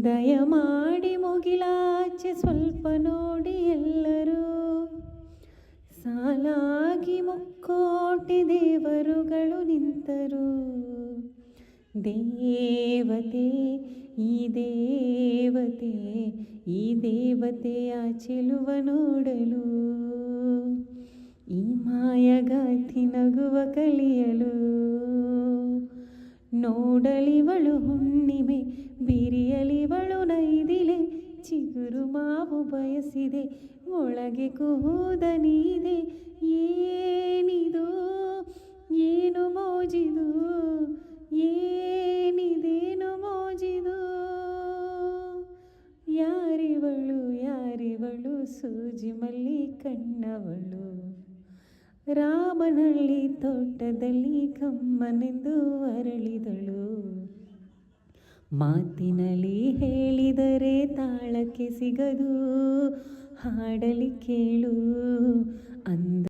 ದಯಮಾಡಿ ಮುಗಿಲಾಚೆ ಸ್ವಲ್ಪ ನೋಡಿ ಎಲ್ಲರೂ, ಸಾಲಾಗಿ ಮುಕ್ಕೋಟಿ ದೇವರುಗಳು ನಿಂತರು. ದೇವತೆ ಈ ದೇವತೆ, ಈ ದೇವತೆಯ ಚೆಲುವ ನೋಡಲು, ಈ ಮಾಯಗಾತಿ ನಗುವ ಕಲಿಯಲು. ನೋಡಲಿವಳು ಹುಣ್ಣಿಮೆ, ಬಿರಿಯಲಿವಳು ನೈದಿಲೆ, ಚಿಗುರು ಮಾವು ಬಯಸಿದೆ, ಒಳಗೆ ಕುಹುದನಿದೆ. ಏನಿದು ಏನು ಮೋಜಿದು, ಏನಿದೇನು ಮೋಜಿದು. ಯಾರಿವಳು ಯಾರಿವಳು, ಸೂಜಿ ಮಲ್ಲಿ ಕಣ್ಣವಳು, ರಾಮನಹಳ್ಳಿ ತೋಟದಲ್ಲಿ ಕಮ್ಮನೆಂದು ಅರಳಿದಳು. ಮಾತಿನಲ್ಲಿ ಹೇಳಿದರೆ ತಾಳಕ್ಕೆ ಸಿಗದು, ಹಾಡಲಿ ಕೇಳು ಅಂದ